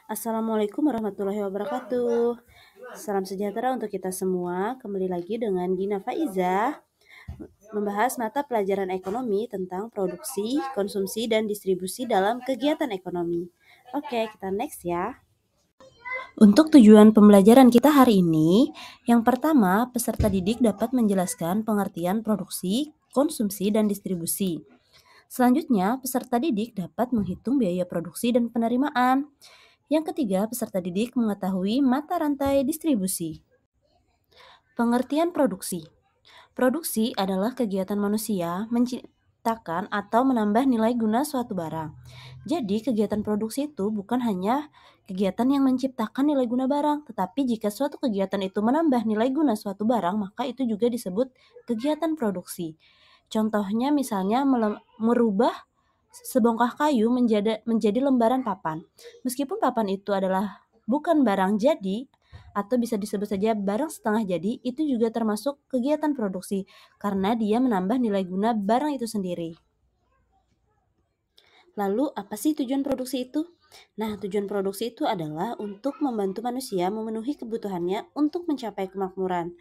Assalamualaikum warahmatullahi wabarakatuh. Salam sejahtera untuk kita semua. Kembali lagi dengan Gina Faiza membahas mata pelajaran ekonomi tentang produksi, konsumsi, dan distribusi dalam kegiatan ekonomi. Oke, kita next ya. Untuk tujuan pembelajaran kita hari ini, yang pertama, peserta didik dapat menjelaskan pengertian produksi, konsumsi, dan distribusi. Selanjutnya, peserta didik dapat menghitung biaya produksi dan penerimaan. Yang ketiga, peserta didik mengetahui mata rantai distribusi. Pengertian produksi. Produksi adalah kegiatan manusia menciptakan atau menambah nilai guna suatu barang. Jadi, kegiatan produksi itu bukan hanya kegiatan yang menciptakan nilai guna barang, tetapi jika suatu kegiatan itu menambah nilai guna suatu barang, maka itu juga disebut kegiatan produksi. Contohnya misalnya merubah sebongkah kayu menjadi lembaran papan. Meskipun papan itu adalah bukan barang jadi, atau bisa disebut saja barang setengah jadi, itu juga termasuk kegiatan produksi karena dia menambah nilai guna barang itu sendiri. Lalu apa sih tujuan produksi itu? Nah, tujuan produksi itu adalah untuk membantu manusia memenuhi kebutuhannya untuk mencapai kemakmuran.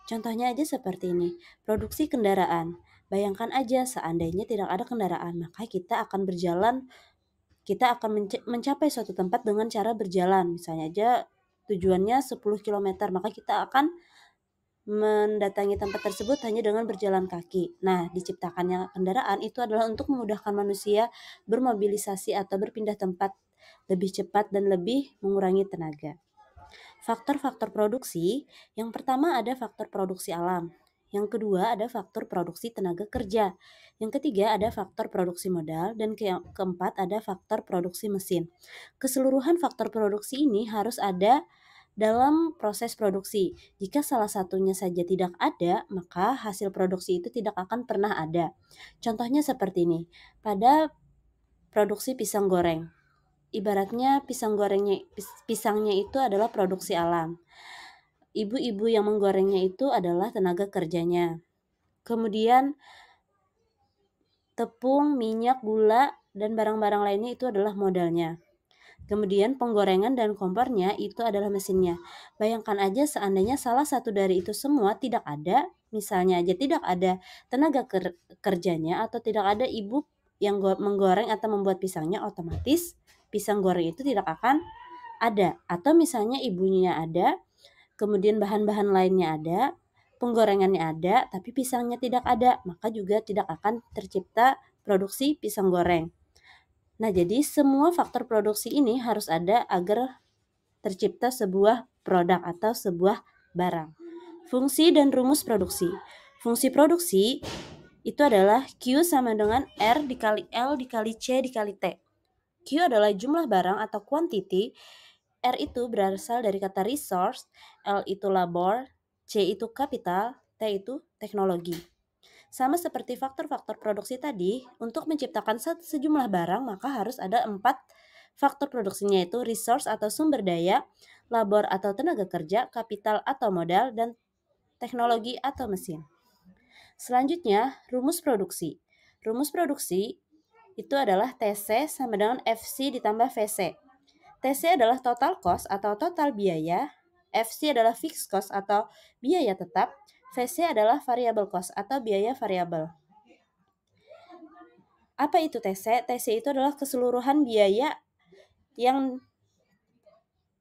Contohnya aja seperti ini, produksi kendaraan. Bayangkan aja seandainya tidak ada kendaraan, maka kita akan mencapai suatu tempat dengan cara berjalan. Misalnya aja tujuannya 10 km, maka kita akan mendatangi tempat tersebut hanya dengan berjalan kaki. Nah, diciptakannya kendaraan itu adalah untuk memudahkan manusia bermobilisasi atau berpindah tempat lebih cepat dan lebih mengurangi tenaga. Faktor-faktor produksi, yang pertama ada faktor produksi alam. Yang kedua ada faktor produksi tenaga kerja. Yang ketiga ada faktor produksi modal. Dan keempat ada faktor produksi mesin. Keseluruhan faktor produksi ini harus ada dalam proses produksi. Jika salah satunya saja tidak ada, maka hasil produksi itu tidak akan pernah ada. Contohnya seperti ini. Pada produksi pisang goreng. Ibaratnya pisangnya itu adalah produksi alam. Ibu-ibu yang menggorengnya itu adalah tenaga kerjanya. Kemudian tepung, minyak, gula, dan barang-barang lainnya itu adalah modalnya. Kemudian penggorengan dan kompornya itu adalah mesinnya. Bayangkan aja seandainya salah satu dari itu semua tidak ada, misalnya aja tidak ada tenaga kerjanya atau tidak ada ibu yang menggoreng atau membuat pisangnya, otomatis pisang goreng itu tidak akan ada. Atau misalnya ibunya ada, kemudian bahan-bahan lainnya ada, penggorengannya ada, tapi pisangnya tidak ada, maka juga tidak akan tercipta produksi pisang goreng. Nah, jadi semua faktor produksi ini harus ada agar tercipta sebuah produk atau sebuah barang. Fungsi dan rumus produksi. Fungsi produksi itu adalah Q sama dengan R dikali L dikali C dikali T. Q adalah jumlah barang atau quantity, R itu berasal dari kata resource, L itu labor, C itu capital, T itu teknologi. Sama seperti faktor-faktor produksi tadi, untuk menciptakan sejumlah barang maka harus ada 4 faktor produksinya, yaitu resource atau sumber daya, labor atau tenaga kerja, kapital atau modal, dan teknologi atau mesin. Selanjutnya, rumus produksi. Rumus produksi itu adalah TC sama dengan FC ditambah VC. TC adalah total cost atau total biaya, FC adalah fixed cost atau biaya tetap, VC adalah variable cost atau biaya variabel. Apa itu TC? TC itu adalah keseluruhan biaya yang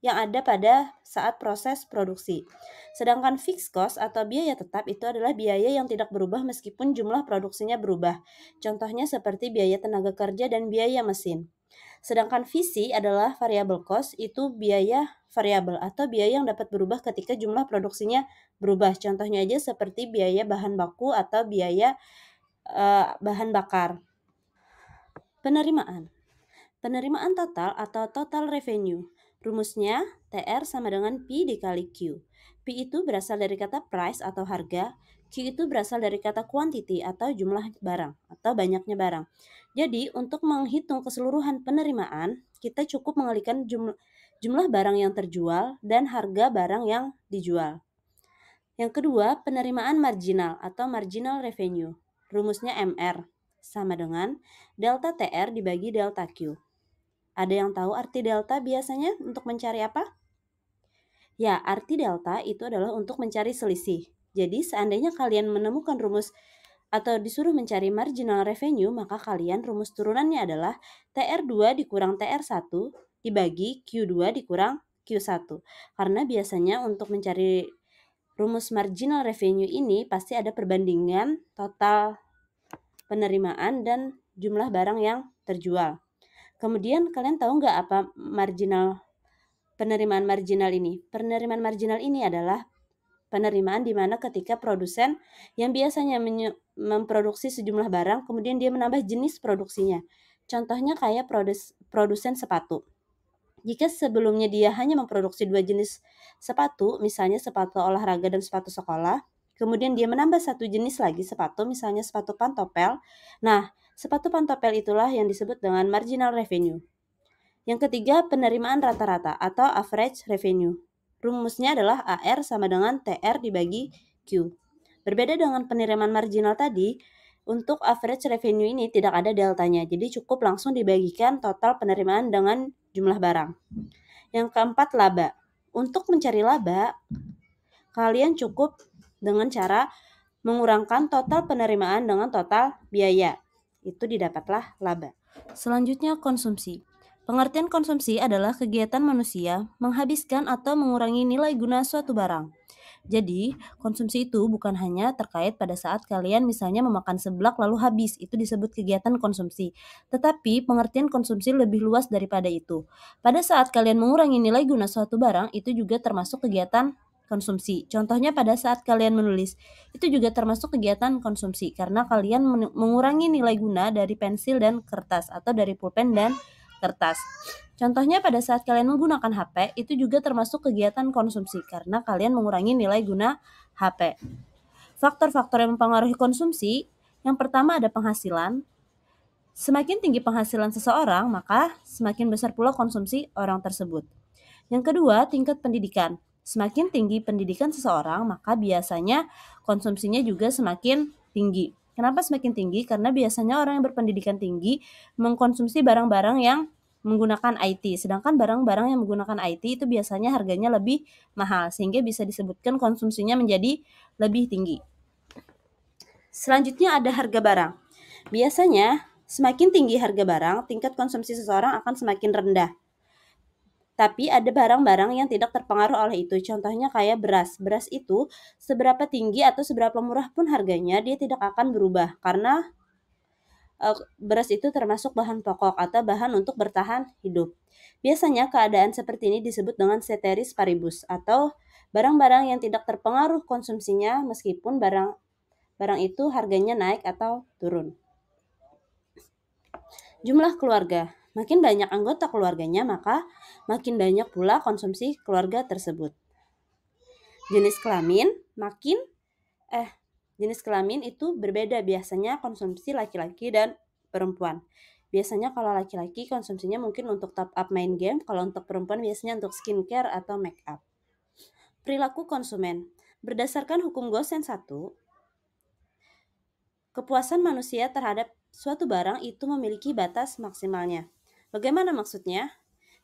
ada pada saat proses produksi. Sedangkan fixed cost atau biaya tetap itu adalah biaya yang tidak berubah meskipun jumlah produksinya berubah. Contohnya seperti biaya tenaga kerja dan biaya mesin. Sedangkan VC adalah variable cost, itu biaya variabel atau biaya yang dapat berubah ketika jumlah produksinya berubah. Contohnya aja seperti biaya bahan baku atau biaya bahan bakar. Penerimaan. Penerimaan total atau total revenue. Rumusnya TR sama dengan P dikali Q. P itu berasal dari kata price atau harga, Q itu berasal dari kata quantity atau jumlah barang atau banyaknya barang. Jadi untuk menghitung keseluruhan penerimaan, kita cukup mengalihkan jumlah barang yang terjual dan harga barang yang dijual. Yang kedua, penerimaan marginal atau marginal revenue. Rumusnya MR sama dengan delta TR dibagi delta Q. Ada yang tahu arti delta biasanya untuk mencari apa? Ya, arti delta itu adalah untuk mencari selisih. Jadi, seandainya kalian menemukan rumus atau disuruh mencari marginal revenue, maka kalian rumus turunannya adalah TR2 dikurang TR1 dibagi Q2 dikurang Q1. Karena biasanya untuk mencari rumus marginal revenue ini pasti ada perbandingan total penerimaan dan jumlah barang yang terjual. Kemudian kalian tahu nggak apa penerimaan marginal ini? Penerimaan marginal ini adalah penerimaan di mana ketika produsen yang biasanya memproduksi sejumlah barang, kemudian dia menambah jenis produksinya. Contohnya kayak produsen sepatu. Jika sebelumnya dia hanya memproduksi 2 jenis sepatu, misalnya sepatu olahraga dan sepatu sekolah, kemudian dia menambah satu jenis lagi sepatu, misalnya sepatu pantopel. Nah, sepatu pantopel itulah yang disebut dengan marginal revenue. Yang ketiga, penerimaan rata-rata atau average revenue. Rumusnya adalah AR sama dengan TR dibagi Q. Berbeda dengan penerimaan marginal tadi, untuk average revenue ini tidak ada deltanya, jadi cukup langsung dibagikan total penerimaan dengan jumlah barang. Yang keempat, laba. Untuk mencari laba, kalian cukup dengan cara mengurangkan total penerimaan dengan total biaya. Itu didapatlah laba. Selanjutnya, konsumsi. Pengertian konsumsi adalah kegiatan manusia menghabiskan atau mengurangi nilai guna suatu barang. Jadi, konsumsi itu bukan hanya terkait pada saat kalian misalnya memakan seblak lalu habis, itu disebut kegiatan konsumsi. Tetapi, pengertian konsumsi lebih luas daripada itu. Pada saat kalian mengurangi nilai guna suatu barang, itu juga termasuk kegiatan konsumsi. Contohnya pada saat kalian menulis, itu juga termasuk kegiatan konsumsi karena kalian mengurangi nilai guna dari pensil dan kertas atau dari pulpen dan kertas. Contohnya pada saat kalian menggunakan HP, itu juga termasuk kegiatan konsumsi karena kalian mengurangi nilai guna HP. Faktor-faktor yang mempengaruhi konsumsi, yang pertama ada penghasilan. Semakin tinggi penghasilan seseorang, maka semakin besar pula konsumsi orang tersebut. Yang kedua, tingkat pendidikan. Semakin tinggi pendidikan seseorang, maka biasanya konsumsinya juga semakin tinggi. Kenapa semakin tinggi? Karena biasanya orang yang berpendidikan tinggi mengkonsumsi barang-barang yang menggunakan IT, sedangkan barang-barang yang menggunakan IT itu biasanya harganya lebih mahal, sehingga bisa disebutkan konsumsinya menjadi lebih tinggi. Selanjutnya ada harga barang. Biasanya semakin tinggi harga barang, tingkat konsumsi seseorang akan semakin rendah. Tapi ada barang-barang yang tidak terpengaruh oleh itu. Contohnya kayak beras. Beras itu seberapa tinggi atau seberapa murah pun harganya, dia tidak akan berubah karena beras itu termasuk bahan pokok atau bahan untuk bertahan hidup. Biasanya keadaan seperti ini disebut dengan ceteris paribus atau barang-barang yang tidak terpengaruh konsumsinya meskipun barang itu harganya naik atau turun. Jumlah keluarga. Makin banyak anggota keluarganya, maka makin banyak pula konsumsi keluarga tersebut. Jenis kelamin, jenis kelamin itu berbeda, biasanya konsumsi laki-laki dan perempuan. Biasanya kalau laki-laki konsumsinya mungkin untuk top up main game, kalau untuk perempuan biasanya untuk skincare atau make up. Perilaku konsumen. Berdasarkan hukum Gosen 1, kepuasan manusia terhadap suatu barang itu memiliki batas maksimalnya. Bagaimana maksudnya?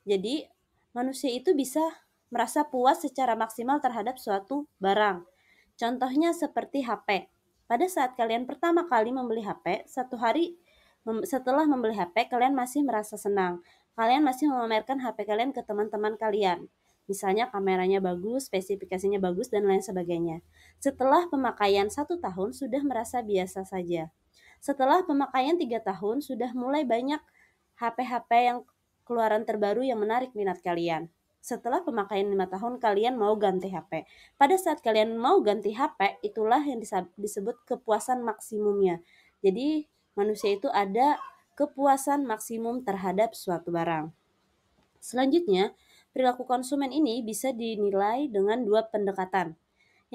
Jadi, manusia itu bisa merasa puas secara maksimal terhadap suatu barang. Contohnya seperti HP. Pada saat kalian pertama kali membeli HP, satu hari setelah membeli HP, kalian masih merasa senang. Kalian masih memamerkan HP kalian ke teman-teman kalian. Misalnya kameranya bagus, spesifikasinya bagus, dan lain sebagainya. Setelah pemakaian 1 tahun, sudah merasa biasa saja. Setelah pemakaian 3 tahun, sudah mulai banyak HP-HP yang keluaran terbaru yang menarik minat kalian. Setelah pemakaian 5 tahun, kalian mau ganti HP. Pada saat kalian mau ganti HP, itulah yang disebut kepuasan maksimumnya. Jadi, manusia itu ada kepuasan maksimum terhadap suatu barang. Selanjutnya, perilaku konsumen ini bisa dinilai dengan 2 pendekatan.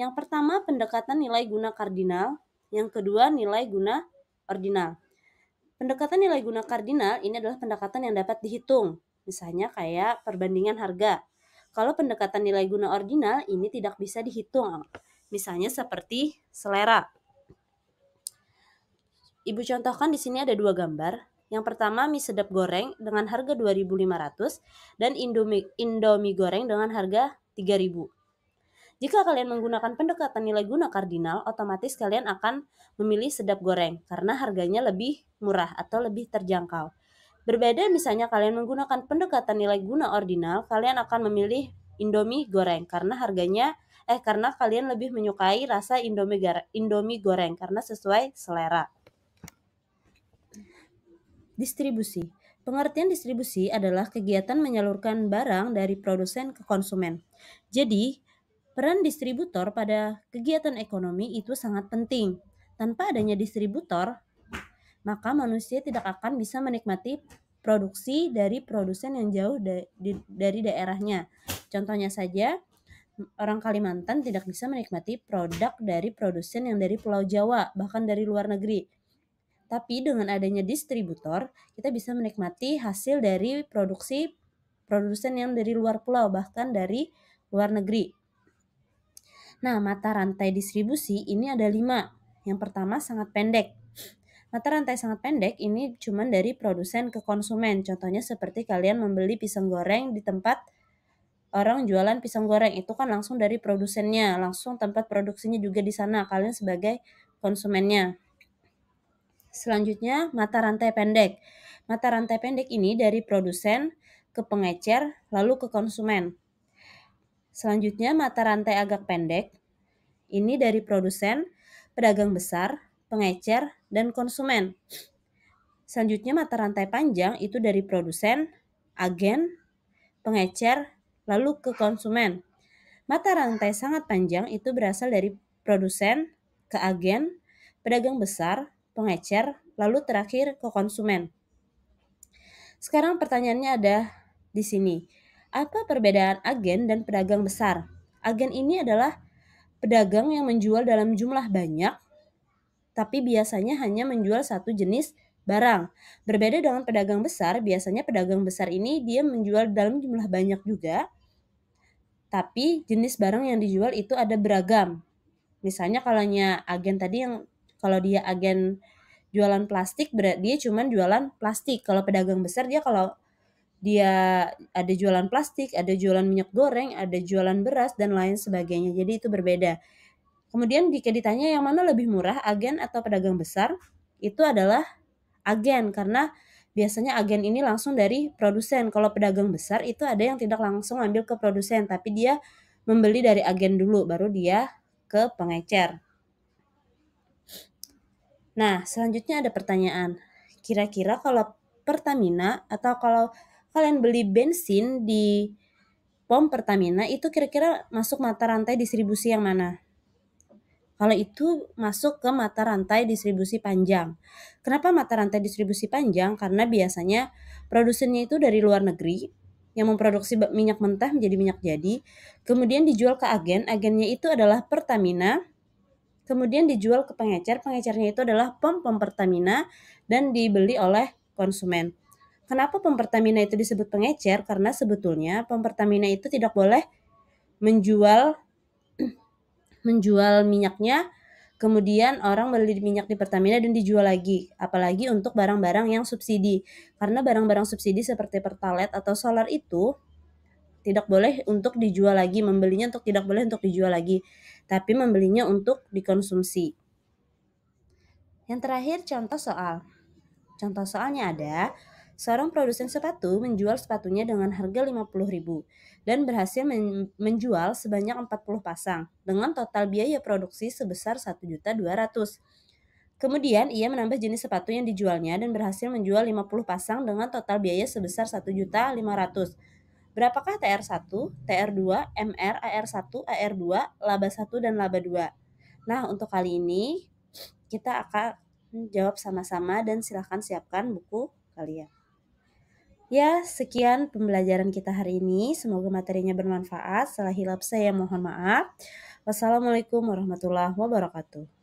Yang pertama, pendekatan nilai guna kardinal. Yang kedua, nilai guna ordinal. Pendekatan nilai guna kardinal ini adalah pendekatan yang dapat dihitung, misalnya kayak perbandingan harga. Kalau pendekatan nilai guna ordinal ini tidak bisa dihitung, misalnya seperti selera. Ibu contohkan di sini ada 2 gambar. Yang pertama mie sedap goreng dengan harga 2.500 dan Indomie goreng dengan harga 3.000. Jika kalian menggunakan pendekatan nilai guna kardinal, otomatis kalian akan memilih sedap goreng karena harganya lebih murah atau lebih terjangkau. Berbeda misalnya kalian menggunakan pendekatan nilai guna ordinal, kalian akan memilih Indomie goreng karena karena kalian lebih menyukai rasa Indomie goreng karena sesuai selera. Distribusi. Pengertian distribusi adalah kegiatan menyalurkan barang dari produsen ke konsumen. Jadi, peran distributor pada kegiatan ekonomi itu sangat penting. Tanpa adanya distributor, maka manusia tidak akan bisa menikmati produksi dari produsen yang jauh dari daerahnya. Contohnya saja, orang Kalimantan tidak bisa menikmati produk dari produsen yang dari Pulau Jawa, bahkan dari luar negeri. Tapi dengan adanya distributor, kita bisa menikmati hasil dari produksi produsen yang dari luar pulau, bahkan dari luar negeri. Nah, mata rantai distribusi ini ada 5. Yang pertama sangat pendek. Mata rantai sangat pendek ini cuma dari produsen ke konsumen. Contohnya seperti kalian membeli pisang goreng di tempat orang jualan pisang goreng, itu kan langsung dari produsennya, langsung tempat produksinya juga di sana, kalian sebagai konsumennya. Selanjutnya, mata rantai pendek. Mata rantai pendek ini dari produsen ke pengecer, lalu ke konsumen. Selanjutnya, mata rantai agak pendek. Ini dari produsen, pedagang besar, pengecer, dan konsumen. Selanjutnya, mata rantai panjang itu dari produsen, agen, pengecer, lalu ke konsumen. Mata rantai sangat panjang itu berasal dari produsen ke agen, pedagang besar, pengecer, lalu terakhir ke konsumen. Sekarang pertanyaannya ada di sini. Apa perbedaan agen dan pedagang besar? Agen ini adalah pedagang yang menjual dalam jumlah banyak, tapi biasanya hanya menjual satu jenis barang. Berbeda dengan pedagang besar, biasanya pedagang besar ini dia menjual dalam jumlah banyak juga, tapi jenis barang yang dijual itu ada beragam. Misalnya kalau dia agen jualan plastik, dia cuma jualan plastik. Kalau pedagang besar kalau dia ada jualan plastik, ada jualan minyak goreng, ada jualan beras dan lain sebagainya. Jadi itu berbeda. Kemudian jika ditanya yang mana lebih murah, agen atau pedagang besar, itu adalah agen karena biasanya agen ini langsung dari produsen. Kalau pedagang besar itu ada yang tidak langsung ambil ke produsen, tapi dia membeli dari agen dulu, baru dia ke pengecer. Nah, selanjutnya ada pertanyaan. Kira-kira kalau Pertamina atau kalau kalian beli bensin di pom Pertamina, itu kira-kira masuk mata rantai distribusi yang mana? Kalau itu masuk ke mata rantai distribusi panjang. Kenapa mata rantai distribusi panjang? Karena biasanya produsennya itu dari luar negeri yang memproduksi minyak mentah menjadi minyak jadi, kemudian dijual ke agen, agennya itu adalah Pertamina, kemudian dijual ke pengecer, pengecernya itu adalah pom-pom Pertamina dan dibeli oleh konsumen. Kenapa pom Pertamina itu disebut pengecer? Karena sebetulnya pom Pertamina itu tidak boleh menjual minyaknya, kemudian orang beli minyak di Pertamina dan dijual lagi, apalagi untuk barang-barang yang subsidi. Karena barang-barang subsidi seperti Pertalite atau solar itu tidak boleh untuk dijual lagi, tidak boleh untuk dijual lagi, tapi membelinya untuk dikonsumsi. Yang terakhir, contoh soal. Contoh soalnya ada, seorang produsen sepatu menjual sepatunya dengan harga 50.000 dan berhasil menjual sebanyak 40 pasang dengan total biaya produksi sebesar 1.200.000. Kemudian ia menambah jenis sepatu yang dijualnya dan berhasil menjual 50 pasang dengan total biaya sebesar 1.500.000. Berapakah TR1, TR2, MR, AR1, AR2, laba 1 dan laba 2? Nah, untuk kali ini kita akan jawab sama-sama dan silahkan siapkan buku kalian. Ya, sekian pembelajaran kita hari ini. Semoga materinya bermanfaat. Salah hilap saya mohon maaf. Wassalamualaikum warahmatullahi wabarakatuh.